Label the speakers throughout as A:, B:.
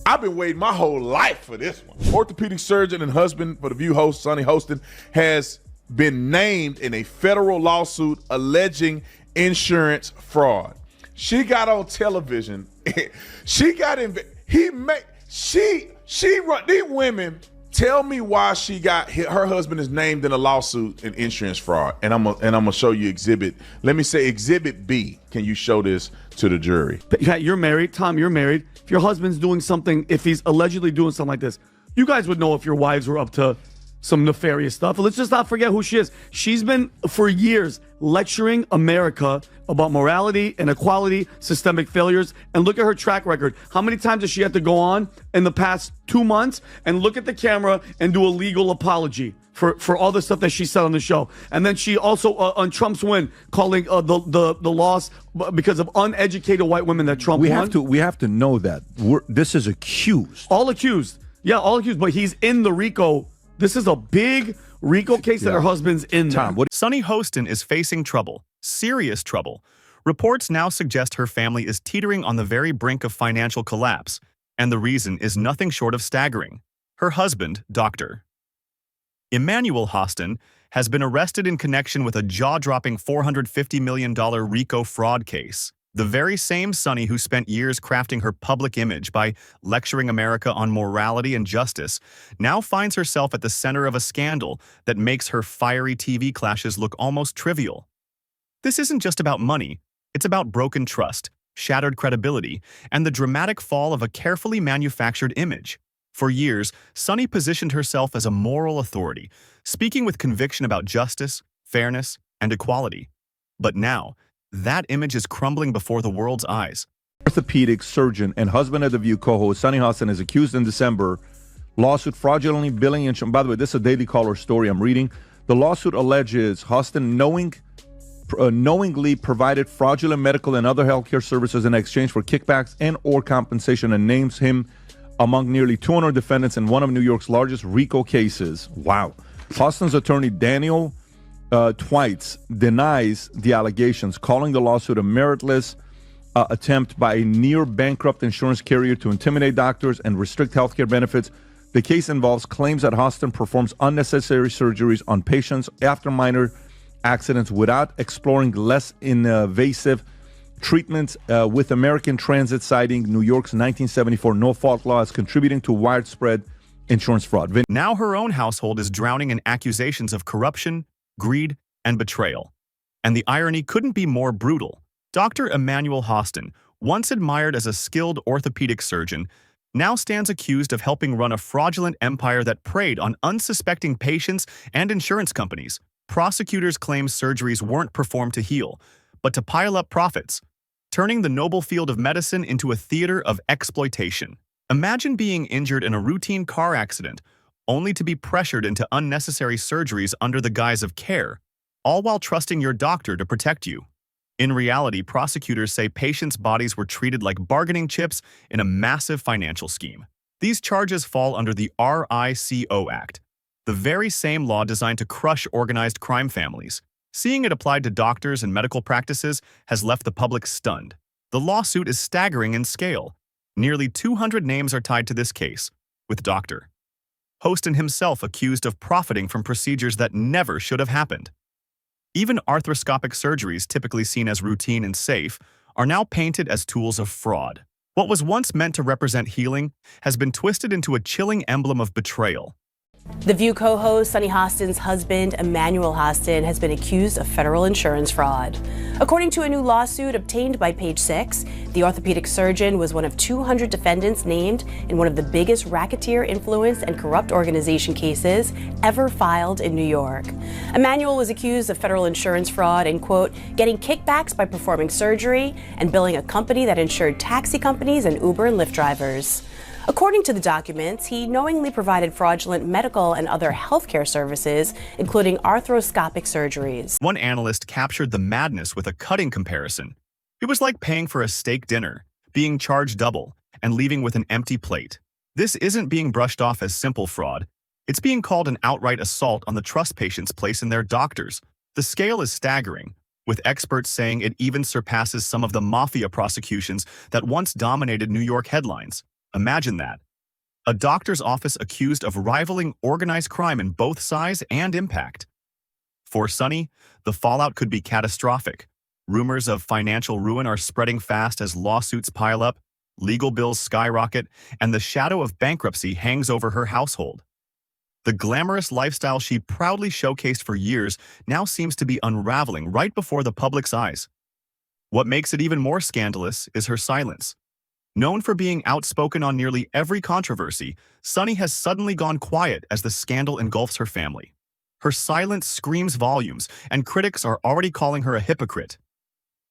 A: I've been waiting my whole life for this one. Orthopedic surgeon and husband for The View host, Sonny Hostin, has been named in a federal lawsuit alleging insurance fraud. She got on television. She got in. She run these women. Tell me why she got her husband is named in a lawsuit in insurance fraud, and I'm gonna show you exhibit. Let me say exhibit B. Can you show this to the jury?
B: You're married, Tom. You're married. If your husband's doing something, if he's allegedly doing something like this, you guys would know if your wives were up to some nefarious stuff. But let's just not forget who she is. She's been for years lecturing America about morality, inequality, systemic failures, and look at her track record. How many times does she have to go on in the past 2 months and look at the camera and do a legal apology for all the stuff that she said on the show? And then she also on Trump's win, calling the loss because of uneducated white women that Trump won.
C: We have to know that this is accused.
B: All accused. Yeah, all accused. But he's in the RICO. This is a big RICO case that her husband's in there.
D: Sonny Hostin is facing trouble, serious trouble. Reports now suggest her family is teetering on the very brink of financial collapse, and the reason is nothing short of staggering. Her husband, Dr. Emmanuel Hostin, has been arrested in connection with a jaw-dropping $450 million RICO fraud case. The very same Sonny who spent years crafting her public image by lecturing America on morality and justice now finds herself at the center of a scandal that makes her fiery TV clashes look almost trivial. This isn't just about money, it's about broken trust, shattered credibility, and the dramatic fall of a carefully manufactured image. For years, Sonny positioned herself as a moral authority, speaking with conviction about justice, fairness, and equality. But now, that image is crumbling before the world's eyes.
C: Orthopedic surgeon and husband of The View co-host Sonny Hostin is accused in December lawsuit fraudulently billing insurance. By the way, this is a Daily Caller story I'm reading. The lawsuit alleges Hostin knowingly provided fraudulent medical and other healthcare services in exchange for kickbacks and or compensation, and names him among nearly 200 defendants in one of New York's largest RICO cases. Wow. Hostin's attorney Daniel Twites denies the allegations, calling the lawsuit a meritless attempt by a near-bankrupt insurance carrier to intimidate doctors and restrict healthcare benefits. The case involves claims that Hostin performs unnecessary surgeries on patients after minor accidents without exploring less invasive treatments, with American Transit citing New York's 1974 no-fault law as contributing to widespread insurance fraud.
D: Now her own household is drowning in accusations of corruption, greed, and betrayal. And the irony couldn't be more brutal. Dr. Emmanuel Hostin, once admired as a skilled orthopedic surgeon, now stands accused of helping run a fraudulent empire that preyed on unsuspecting patients and insurance companies. Prosecutors claim surgeries weren't performed to heal, but to pile up profits, turning the noble field of medicine into a theater of exploitation. Imagine being injured in a routine car accident, only to be pressured into unnecessary surgeries under the guise of care, all while trusting your doctor to protect you. In reality, prosecutors say patients' bodies were treated like bargaining chips in a massive financial scheme. These charges fall under the RICO Act, the very same law designed to crush organized crime families. Seeing it applied to doctors and medical practices has left the public stunned. The lawsuit is staggering in scale. Nearly 200 names are tied to this case, with Dr. Hostin himself accused of profiting from procedures that never should have happened. Even arthroscopic surgeries, typically seen as routine and safe, are now painted as tools of fraud. What was once meant to represent healing has been twisted into a chilling emblem of betrayal.
E: The View co-host Sonny Hostin's husband, Emmanuel Hostin, has been accused of federal insurance fraud. According to a new lawsuit obtained by Page Six, the orthopedic surgeon was one of 200 defendants named in one of the biggest racketeer influenced and corrupt organization cases ever filed in New York. Emmanuel was accused of federal insurance fraud and, quote, getting kickbacks by performing surgery and billing a company that insured taxi companies and Uber and Lyft drivers. According to the documents, he knowingly provided fraudulent medical and other healthcare services, including arthroscopic surgeries.
D: One analyst captured the madness with a cutting comparison. It was like paying for a steak dinner, being charged double, and leaving with an empty plate. This isn't being brushed off as simple fraud. It's being called an outright assault on the trust patients place in their doctors. The scale is staggering, with experts saying it even surpasses some of the mafia prosecutions that once dominated New York headlines. Imagine that. A doctor's office accused of rivaling organized crime in both size and impact. For Sonny, the fallout could be catastrophic. Rumors of financial ruin are spreading fast as lawsuits pile up, legal bills skyrocket, and the shadow of bankruptcy hangs over her household. The glamorous lifestyle she proudly showcased for years now seems to be unraveling right before the public's eyes. What makes it even more scandalous is her silence. Known for being outspoken on nearly every controversy, Sonny has suddenly gone quiet as the scandal engulfs her family. Her silence screams volumes, and critics are already calling her a hypocrite.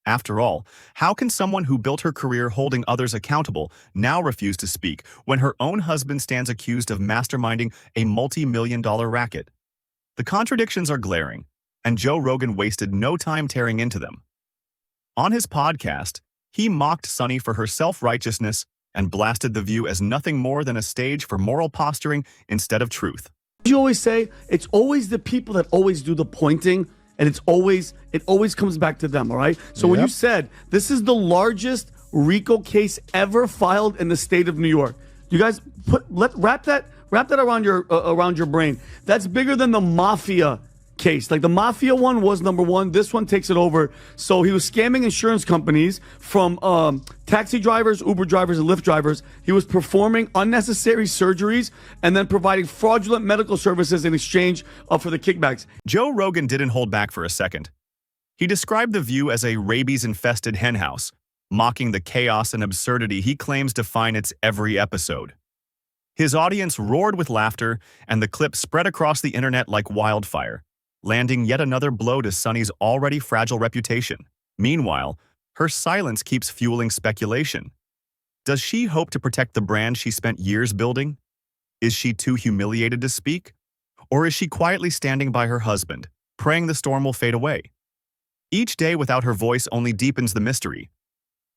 D: After all, how can someone who built her career holding others accountable now refuse to speak when her own husband stands accused of masterminding a multi-million-dollar racket? The contradictions are glaring, and Joe Rogan wasted no time tearing into them. On his podcast, he mocked Sonny for her self-righteousness and blasted The View as nothing more than a stage for moral posturing instead of truth.
B: You always say it's always the people that always do the pointing, and it always comes back to them, all right? So when you said this is the largest RICO case ever filed in the state of New York, you guys wrap that around your brain. That's bigger than the mafia case. Like the mafia one was number one. This one takes it over. So he was scamming insurance companies from taxi drivers, Uber drivers, and Lyft drivers. He was performing unnecessary surgeries and then providing fraudulent medical services in exchange for the kickbacks.
D: Joe Rogan didn't hold back for a second. He described The View as a rabies-infested henhouse, mocking the chaos and absurdity he claims define its every episode. His audience roared with laughter, and the clip spread across the internet like wildfire, landing yet another blow to Sonny's already fragile reputation. Meanwhile, her silence keeps fueling speculation. Does she hope to protect the brand she spent years building? Is she too humiliated to speak? Or is she quietly standing by her husband, praying the storm will fade away? Each day without her voice only deepens the mystery.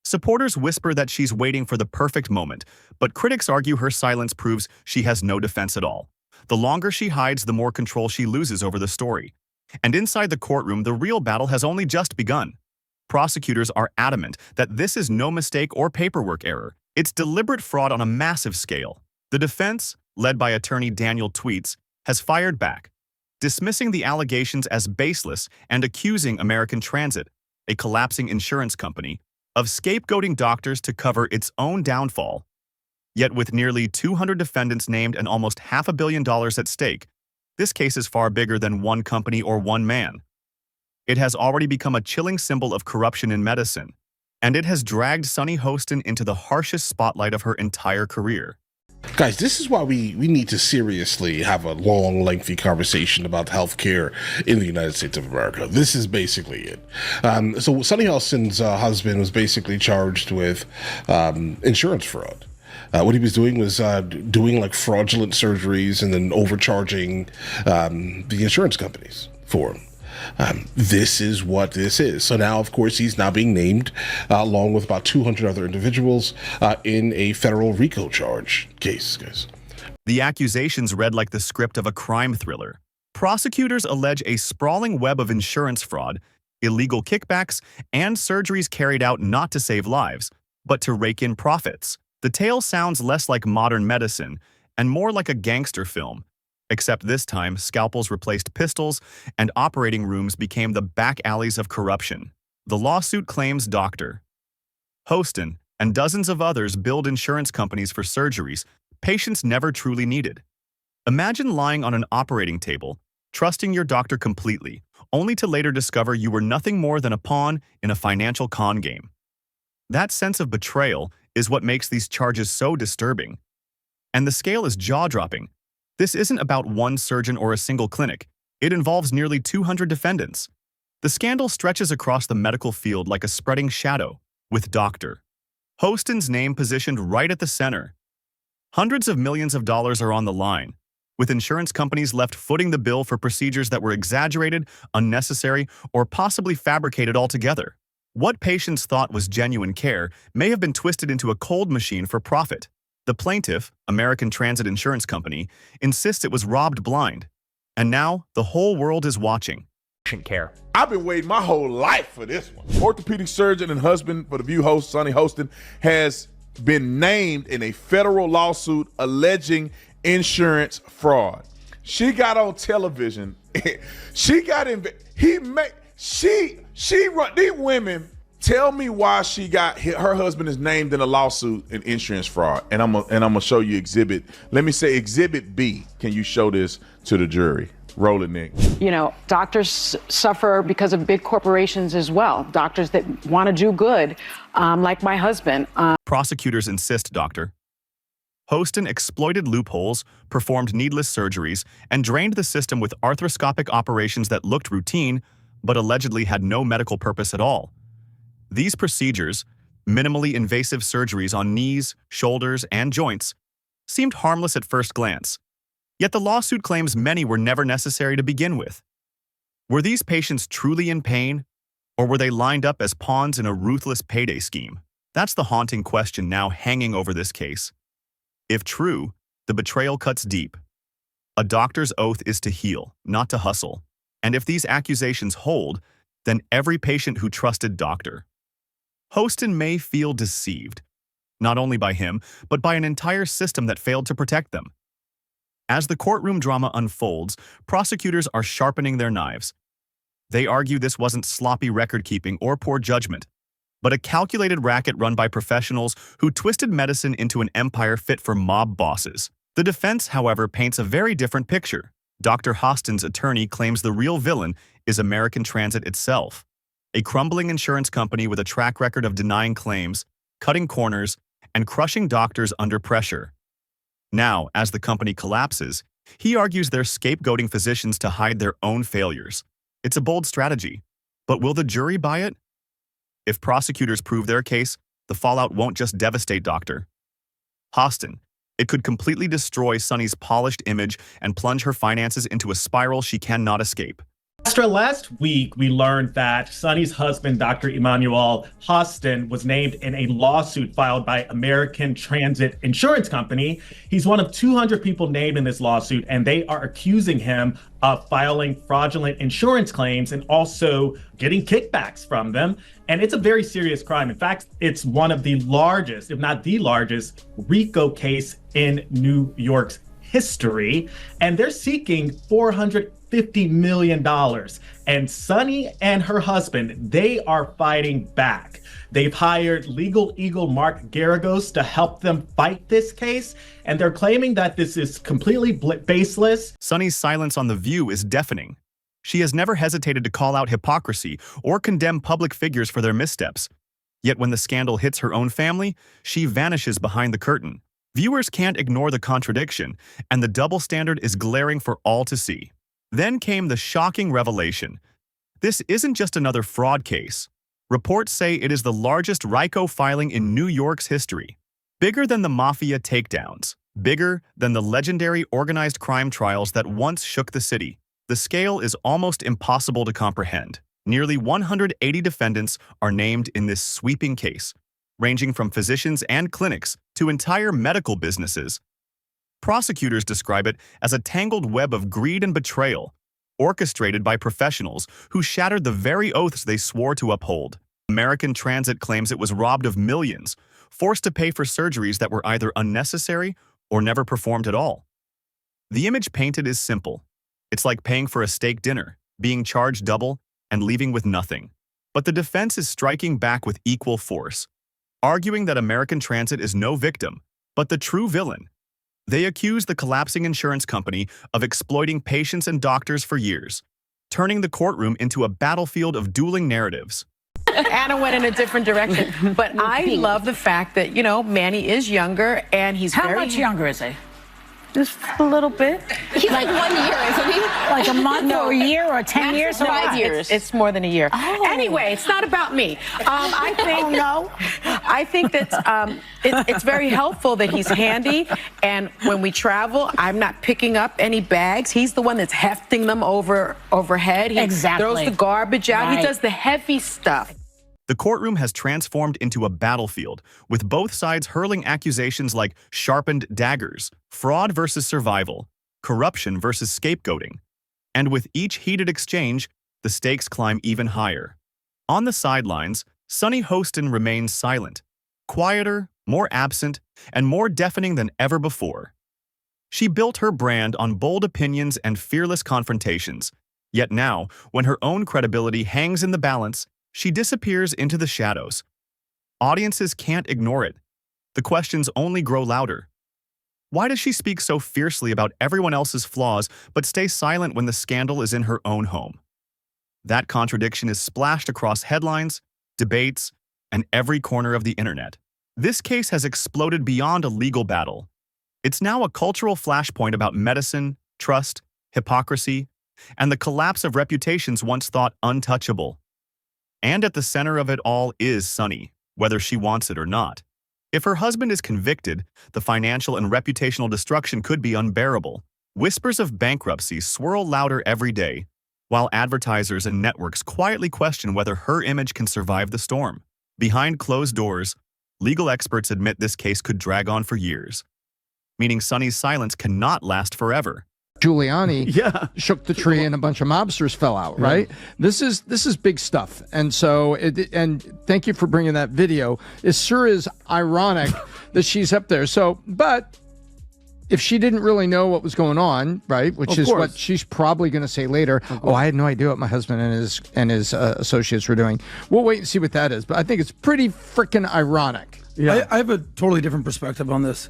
D: Supporters whisper that she's waiting for the perfect moment, but critics argue her silence proves she has no defense at all. The longer she hides, the more control she loses over the story. And inside the courtroom, the real battle has only just begun. Prosecutors are adamant that this is no mistake or paperwork error. It's deliberate fraud on a massive scale. The defense, led by attorney Daniel Tweets, has fired back, dismissing the allegations as baseless and accusing American Transit, a collapsing insurance company, of scapegoating doctors to cover its own downfall. Yet with nearly 200 defendants named and almost $500 million at stake, this case is far bigger than one company or one man. It has already become a chilling symbol of corruption in medicine, and it has dragged Sonny Hostin into the harshest spotlight of her entire career.
F: Guys, this is why we need to seriously have a long, lengthy conversation about healthcare in the United States of America. This is basically it. So Sonny Hostin's husband was basically charged with insurance fraud. What he was doing was doing like fraudulent surgeries and then overcharging the insurance companies for him. This is what this is. So now, of course, he's now being named along with about 200 other individuals in a federal RICO charge case, guys.
D: The accusations read like the script of a crime thriller. Prosecutors allege a sprawling web of insurance fraud, illegal kickbacks, and surgeries carried out not to save lives, but to rake in profits. The tale sounds less like modern medicine and more like a gangster film, except this time scalpels replaced pistols and operating rooms became the back alleys of corruption. The lawsuit claims Dr. Hostin and dozens of others billed insurance companies for surgeries patients never truly needed. Imagine lying on an operating table, trusting your doctor completely, only to later discover you were nothing more than a pawn in a financial con game. That sense of betrayal is what makes these charges so disturbing. And the scale is jaw-dropping. This isn't about one surgeon or a single clinic. It involves nearly 200 defendants. The scandal stretches across the medical field like a spreading shadow, with Dr. Hostin's name positioned right at the center. Hundreds of millions of dollars are on the line, with insurance companies left footing the bill for procedures that were exaggerated, unnecessary, or possibly fabricated altogether. What patients thought was genuine care may have been twisted into a cold machine for profit. The plaintiff, American Transit Insurance Company, insists it was robbed blind. And now, the whole world is watching.
G: Care.
A: I've been waiting my whole life for this one. Orthopedic surgeon and husband for The View host, Sonny Hostin, has been named in a federal lawsuit alleging insurance fraud. She got on television. She got in. She run these women. Tell me why her husband is named in a lawsuit in insurance fraud, and I'm gonna show you exhibit. Let me say exhibit B. Can you show this to the jury? Roll it, Nick.
G: You know, doctors suffer because of big corporations as well. Doctors that want to do good, like my husband.
D: Prosecutors insist, doctor. Hostin exploited loopholes, performed needless surgeries, and drained the system with arthroscopic operations that looked routine, but allegedly had no medical purpose at all. These procedures, minimally invasive surgeries on knees, shoulders, and joints, seemed harmless at first glance. Yet the lawsuit claims many were never necessary to begin with. Were these patients truly in pain, or were they lined up as pawns in a ruthless payday scheme? That's the haunting question now hanging over this case. If true, the betrayal cuts deep. A doctor's oath is to heal, not to hustle. And if these accusations hold, then every patient who trusted Dr. Hostin may feel deceived, not only by him, but by an entire system that failed to protect them. As the courtroom drama unfolds, prosecutors are sharpening their knives. They argue this wasn't sloppy record-keeping or poor judgment, but a calculated racket run by professionals who twisted medicine into an empire fit for mob bosses. The defense, however, paints a very different picture. Dr. Hostin's attorney claims the real villain is American Transit itself, a crumbling insurance company with a track record of denying claims, cutting corners, and crushing doctors under pressure. Now, as the company collapses, he argues they're scapegoating physicians to hide their own failures. It's a bold strategy, but will the jury buy it? If prosecutors prove their case, the fallout won't just devastate Dr. Hostin. It could completely destroy Sunny's polished image and plunge her finances into a spiral she cannot escape.
H: Last week, we learned that Sunny's husband, Dr. Emmanuel Hostin, was named in a lawsuit filed by American Transit Insurance Company. He's one of 200 people named in this lawsuit, and they are accusing him of filing fraudulent insurance claims and also getting kickbacks from them. And it's a very serious crime. In fact, it's one of the largest, if not the largest, RICO case in New York's history. And they're seeking $450 million. And Sunny and her husband, they are fighting back. They've hired legal eagle Mark Garagos to help them fight this case. And they're claiming that this is completely baseless.
D: Sunny's silence on The View is deafening. She has never hesitated to call out hypocrisy or condemn public figures for their missteps. Yet when the scandal hits her own family, she vanishes behind the curtain. Viewers can't ignore the contradiction, and the double standard is glaring for all to see. Then came the shocking revelation. This isn't just another fraud case. Reports say it is the largest RICO filing in New York's history. Bigger than the mafia takedowns. Bigger than the legendary organized crime trials that once shook the city. The scale is almost impossible to comprehend. Nearly 180 defendants are named in this sweeping case, ranging from physicians and clinics to entire medical businesses. Prosecutors describe it as a tangled web of greed and betrayal, orchestrated by professionals who shattered the very oaths they swore to uphold. American Transit claims it was robbed of millions, forced to pay for surgeries that were either unnecessary or never performed at all. The image painted is simple. It's like paying for a steak dinner, being charged double, and leaving with nothing. But the defense is striking back with equal force, arguing that American Transit is no victim, but the true villain. They accuse the collapsing insurance company of exploiting patients and doctors for years, turning the courtroom into a battlefield of dueling narratives.
G: Anna went in a different direction. But I love the fact that, you know, Manny is younger and he's
I: How
G: very...
I: much younger is he?
G: Just a little bit.
E: He's like 1 year, isn't he?
I: Like a month or a year or 10 years?
E: 5 years.
G: It's more than a year.
I: Oh.
G: Anyway, it's not about me. I think.
I: Oh, no.
G: I think that it's very helpful that he's handy, and when we travel, I'm not picking up any bags. He's the one that's hefting them overhead. He
I: Exactly.
G: throws the garbage out.
I: Right.
G: He does the heavy stuff.
D: The courtroom has transformed into a battlefield, with both sides hurling accusations like sharpened daggers, fraud versus survival, corruption versus scapegoating. And with each heated exchange, the stakes climb even higher. On the sidelines, Sunny Hostin remains silent, quieter more absent, and more deafening than ever before. She built her brand on bold opinions and fearless confrontations, yet now, when her own credibility hangs in the balance, she disappears into the shadows. Audiences can't ignore it. The questions only grow louder. Why does she speak so fiercely about everyone else's flaws but stay silent when the scandal is in her own home? That contradiction is splashed across headlines, debates, and every corner of the internet. This case has exploded beyond a legal battle. It's now a cultural flashpoint about medicine, trust, hypocrisy, and the collapse of reputations once thought untouchable. And at the center of it all is Sunny, whether she wants it or not. If her husband is convicted, the financial and reputational destruction could be unbearable. Whispers of bankruptcy swirl louder every day, while advertisers and networks quietly question whether her image can survive the storm. Behind closed doors, legal experts admit this case could drag on for years, meaning Sunny's silence cannot last forever.
J: Giuliani shook the tree and a bunch of mobsters fell out, right? This is big stuff. And so, and thank you for bringing that video. It sure is ironic that she's up there. So, but if she didn't really know what was going on, right, which is what she's probably going to say later, oh, I had no idea what my husband and his associates were doing. We'll wait and see what that is. But I think it's pretty freaking ironic.
B: Yeah.
K: I have a totally different perspective on this.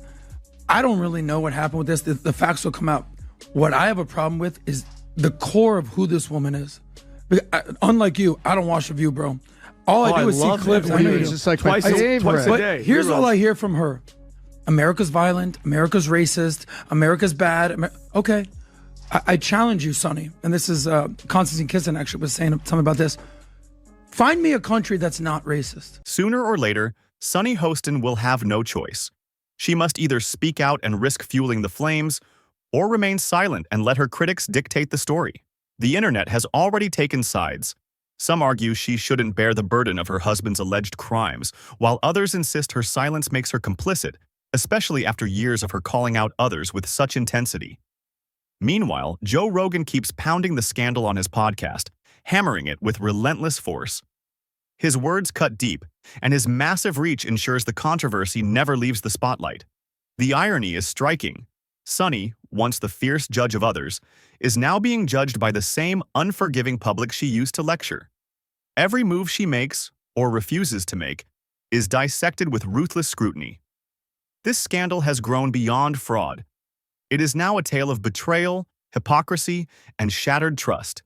K: I don't really know what happened with this. The facts will come out. What I have a problem with is the core of who this woman is. Unlike you, I don't watch The View, bro. All I do is see clips. I know you.
J: It's like
B: Twice a day.
K: Here's all I hear from her. America's violent. America's racist. America's bad. Okay. I challenge you, Sonny. And this is Konstantin Kisin actually was saying something about this. Find me a country that's not racist.
D: Sooner or later, Sunny Hostin will have no choice. She must either speak out and risk fueling the flames, or remain silent and let her critics dictate the story. The internet has already taken sides. Some argue she shouldn't bear the burden of her husband's alleged crimes, while others insist her silence makes her complicit, especially after years of her calling out others with such intensity. Meanwhile, Joe Rogan keeps pounding the scandal on his podcast, hammering it with relentless force. His words cut deep, and his massive reach ensures the controversy never leaves the spotlight. The irony is striking. Sunny, once the fierce judge of others, is now being judged by the same unforgiving public she used to lecture. Every move she makes, or refuses to make, is dissected with ruthless scrutiny. This scandal has grown beyond fraud. It is now a tale of betrayal, hypocrisy, and shattered trust.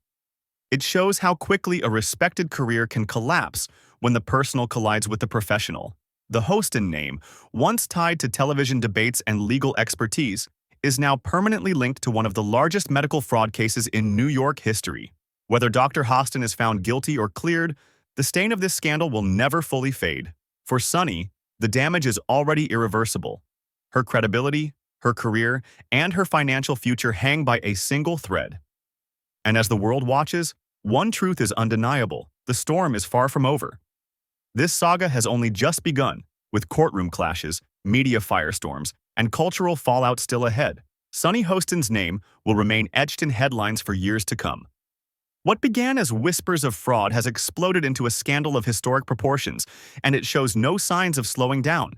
D: It shows how quickly a respected career can collapse when the personal collides with the professional. The Hostin name, once tied to television debates and legal expertise, is now permanently linked to one of the largest medical fraud cases in New York history. Whether Dr. Hostin is found guilty or cleared, the stain of this scandal will never fully fade. For Sunny, the damage is already irreversible. Her credibility, her career, and her financial future hang by a single thread. And as the world watches, one truth is undeniable: the storm is far from over. This saga has only just begun, with courtroom clashes, media firestorms, and cultural fallout still ahead. Sunny Hostin's name will remain etched in headlines for years to come. What began as whispers of fraud has exploded into a scandal of historic proportions, and it shows no signs of slowing down.